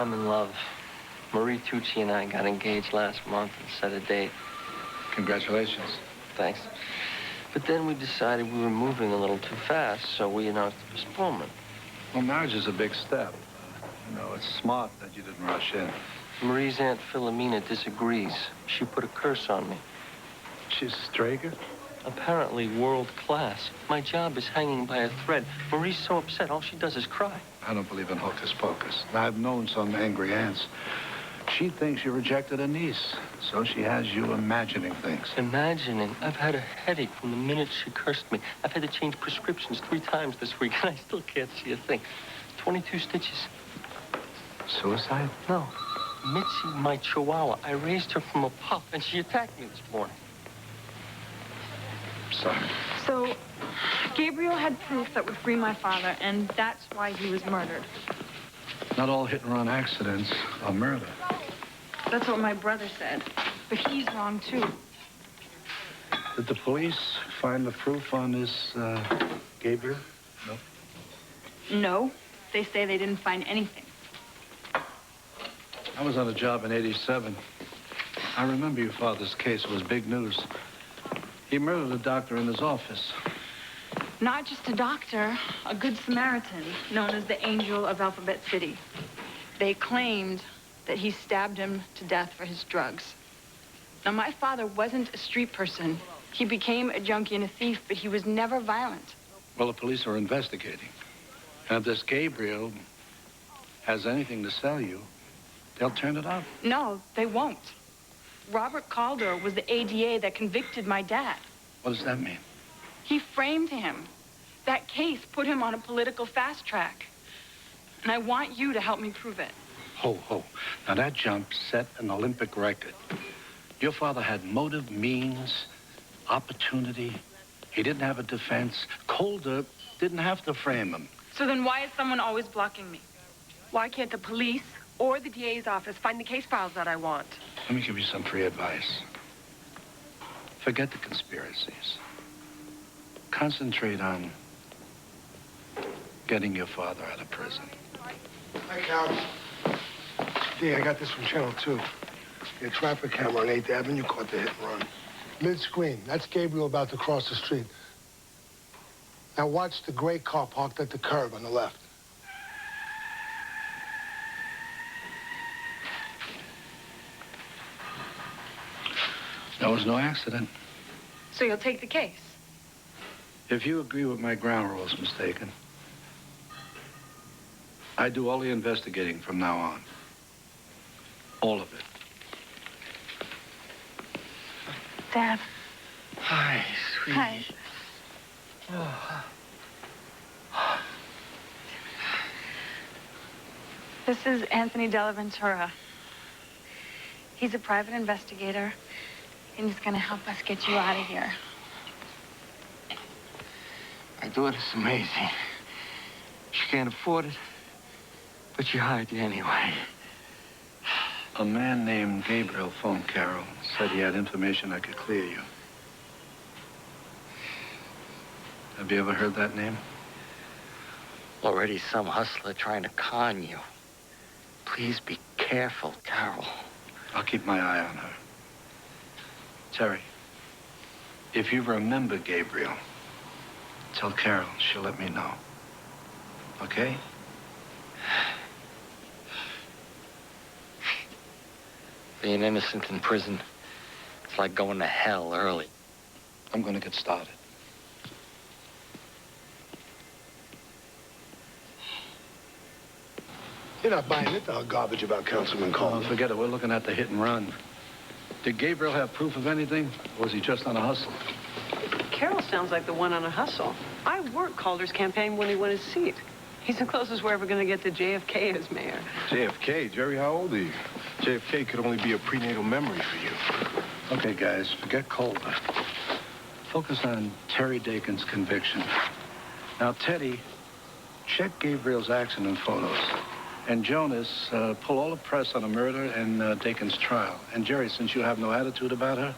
I'm in love. Marie Tucci and I got engaged last month and set a date. Congratulations. Thanks. But then we decided we were moving a little too fast, so we announced a postponement. Well, marriage is a big step. It's smart that you didn't rush in. Marie's Aunt Philomena disagrees. She put a curse on me. She's a Strager? Apparently world class. My job is hanging by a thread. Marie's so upset, all she does is cry. I don't believe in hocus pocus. I've known some angry aunts. She thinks you rejected a niece, so she has you imagining things. Imagining? I've had a headache from the minute she cursed me. I've had to change prescriptions 3 times this week, and I still can't see a thing. 22 stitches. Suicide? No. Mitzi, my chihuahua. I raised her from a pup, and she attacked me this morning. Sorry. So, Gabriel had proof that would free my father, and that's why he was murdered. Not all hit-and-run accidents are murder. That's what my brother said. But he's wrong, too. Did the police find the proof on this, Gabriel? No? No. They say they didn't find anything. I was on a job in '87. I remember your father's case. It was big news. He murdered a doctor in his office. Not just a doctor, a good Samaritan, known as the Angel of Alphabet City. They claimed that he stabbed him to death for his drugs. Now, my father wasn't a street person. He became a junkie and a thief, but he was never violent. Well, the police are investigating. And if this Gabriel has anything to sell you, they'll turn it up. No, they won't. Robert Calder was the ADA that convicted my dad. What does that mean? He framed him. That case put him on a political fast track. And I want you to help me prove it. Ho, ho. Now, that jump set an Olympic record. Your father had motive, means, opportunity. He didn't have a defense. Calder didn't have to frame him. So then why is someone always blocking me? Why can't the police or the DA's office find the case files that I want? Let me give you some free advice. Forget the conspiracies. Concentrate on getting your father out of prison. Hi, Cal. D, I got this from Channel 2. Your traffic camera on 8th Avenue caught the hit and run. Mid-screen. That's Gabriel about to cross the street. Now watch the gray car parked at the curb on the left. That was no accident. So you'll take the case? If you agree with my ground rules, mistaken, I do all the investigating from now on. All of it. Dad. Hi, sweetie. Hi. This is Anthony dellaventura. He's a private investigator, and he's gonna help us get you out of here. My daughter's amazing. She can't afford it, but she hired you anyway. A man named Gabriel phoned Carol, said he had information that could clear you. Have you ever heard that name? Already some hustler trying to con you. Please be careful, Carol. I'll keep my eye on her. Terry, if you remember Gabriel, tell Carol she'll let me know. Okay? Being innocent in prison, it's like going to hell early. I'm gonna get started. You're not buying it, the garbage about Councilman Calder. Oh, forget it. We're looking at the hit and run. Did Gabriel have proof of anything? Or was he just on a hustle? Carol sounds like the one on a hustle. I worked Calder's campaign when he won his seat. He's the closest we're ever going to get to JFK as mayor. JFK? Jerry, how old are you? JFK could only be a prenatal memory for you. Okay, guys, forget Calder. Focus on Terry Dakin's conviction. Now, Teddy, check Gabriel's accident photos. And Jonas, pull all the press on the murder and Dakin's trial. And Jerry, since you have no attitude about her,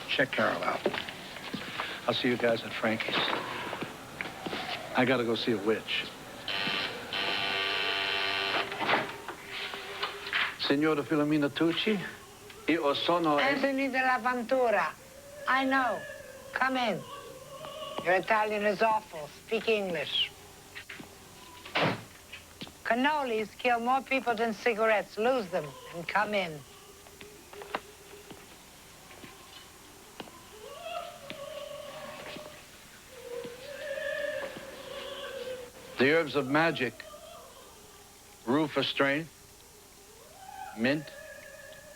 check Carol out. I'll see you guys at Frankie's. I gotta go see a witch. Signora Filomena Tucci, io sono... Anthony dellaventura. I know. Come in. Your Italian is awful. Speak English. Cannolis kill more people than cigarettes. Lose them and come in. The herbs of magic. Rue for strength. Mint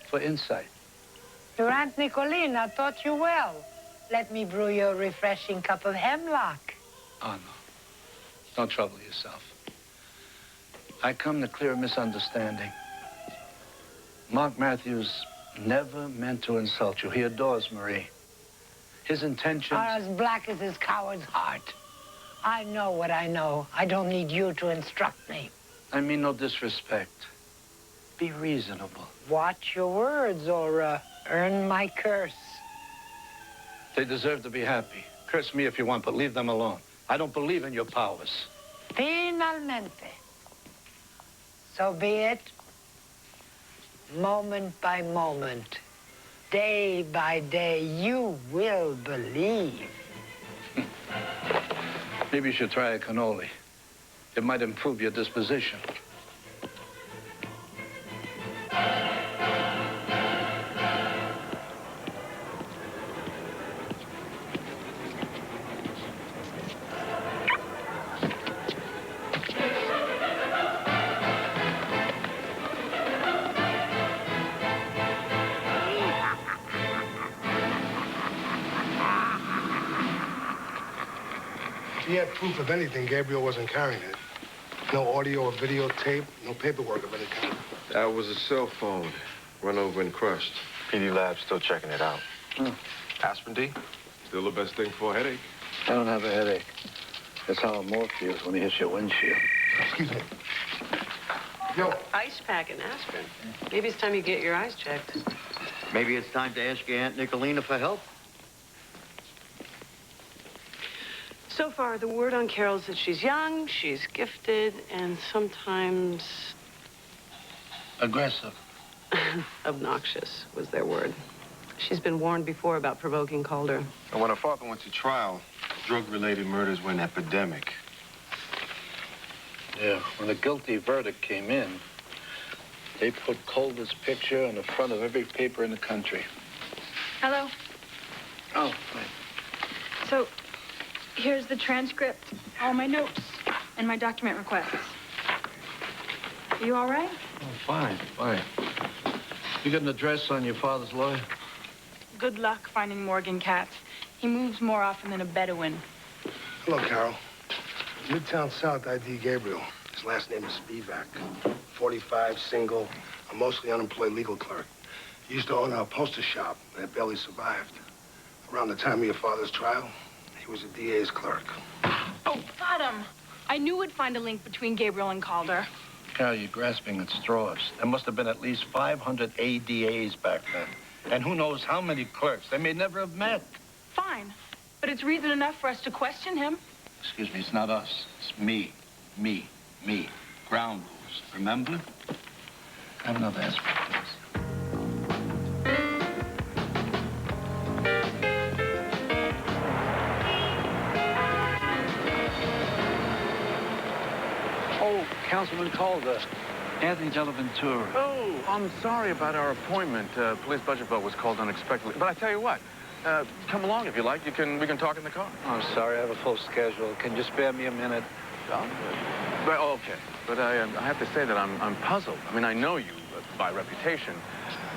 for insight. Your Aunt Nicolina taught you well. Let me brew you a refreshing cup of hemlock. Oh, no. Don't trouble yourself. I come to clear a misunderstanding. Mark Matthews never meant to insult you. He adores Marie. His intentions... Are as black as his coward's heart. I know what I know. I don't need you to instruct me. I mean no disrespect. Be reasonable. Watch your words or earn my curse. They deserve to be happy. Curse me if you want, but leave them alone. I don't believe in your powers. Finalmente. So be it. Moment by moment, day by day, you will believe. Maybe you should try a cannoli. It might improve your disposition. If he had proof of anything, Gabriel wasn't carrying it. No audio or videotape, no paperwork of any kind. That was a cell phone. Run over and crushed. PD Lab's still checking it out. Aspirin D? Still the best thing for a headache. I don't have a headache. That's how a morph feels when he hits your windshield. Excuse me. Yo. Ice pack and aspirin. Maybe it's time you get your eyes checked. Maybe it's time to ask your Aunt Nicolina for help. So far, the word on Carol is that she's young, she's gifted, and sometimes Aggressive. obnoxious was their word. She's been warned before about provoking Calder. And when her father went to trial, drug-related murders were an epidemic. Yeah, when the guilty verdict came in, they put Calder's picture on the front of every paper in the country. Hello. Oh, right. So, here's the transcript, all my notes, and my document requests. Are you all right? Oh, fine, fine. You got an address on your father's lawyer? Good luck finding Morgan Katz. He moves more often than a Bedouin. Hello, Carol. Midtown South ID Gabriel. His last name is Spivak. 45, single, a mostly unemployed legal clerk. He used to own a poster shop that barely survived. Around the time of your father's trial, he was a DA's clerk. Oh, got him. I knew we'd find a link between Gabriel and Calder. Carol, you're grasping at straws. There must have been at least 500 ADAs back then. And who knows how many clerks. They may never have met. Fine, but it's reason enough for us to question him. Excuse me, it's not us. It's me. Me. Ground rules, remember? Have another aspirin, please. Oh, Councilman Calder. Anthony dellaventura. Oh, I'm sorry about our appointment. Police budget vote was called unexpectedly. But I tell you what, come along if you like. We can talk in the car. I'm sorry, I have a full schedule. Can you spare me a minute? Well, okay. But I have to say that I'm puzzled. I mean, I know you by reputation,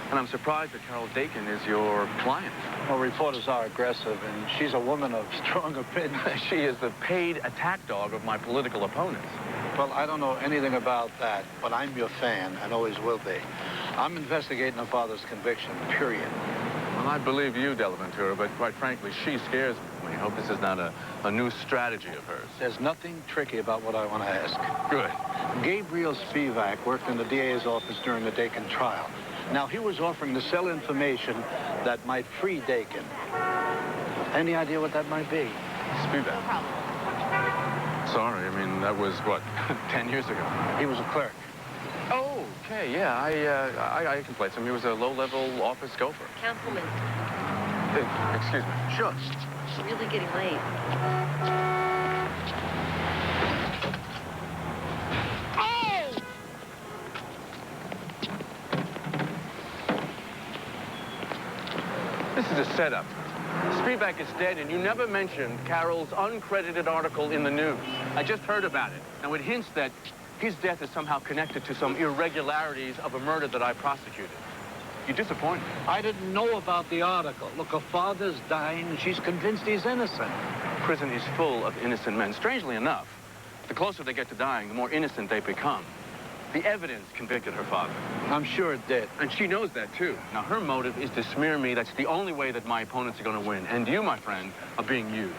and I'm surprised that Carol Dakin is your client. Well, reporters are aggressive, and she's a woman of strong opinion. She is the paid attack dog of my political opponents. Well, I don't know anything about that, but I'm your fan and always will be. I'm investigating her father's conviction, period. Well, I believe you, dellaventura, but quite frankly, she scares me. I hope this is not a new strategy of hers. There's nothing tricky about what I want to ask. Good. Gabriel Spivak worked in the DA's office during the Dakin trial. Now, he was offering to sell information that might free Dakin. Any idea what that might be? Spivak. No problem. Sorry, I mean, that was, what, 10 years ago? He was a clerk. Oh, okay, yeah, I can place him. He was a low-level office gopher. Councilman, Excuse me. Sure. it's really getting late. This is a setup. Speedback is dead, and you never mentioned Carol's uncredited article in the news. I just heard about it. Now, it hints that his death is somehow connected to some irregularities of a murder that I prosecuted. You disappoint me. I didn't know about the article. Look, her father's dying. She's convinced he's innocent. Prison is full of innocent men. Strangely enough, the closer they get to dying, the more innocent they become. The evidence convicted her father. I'm sure it did. And she knows that, too. Now, her motive is to smear me. That's the only way that my opponents are going to win. And you, my friend, are being used.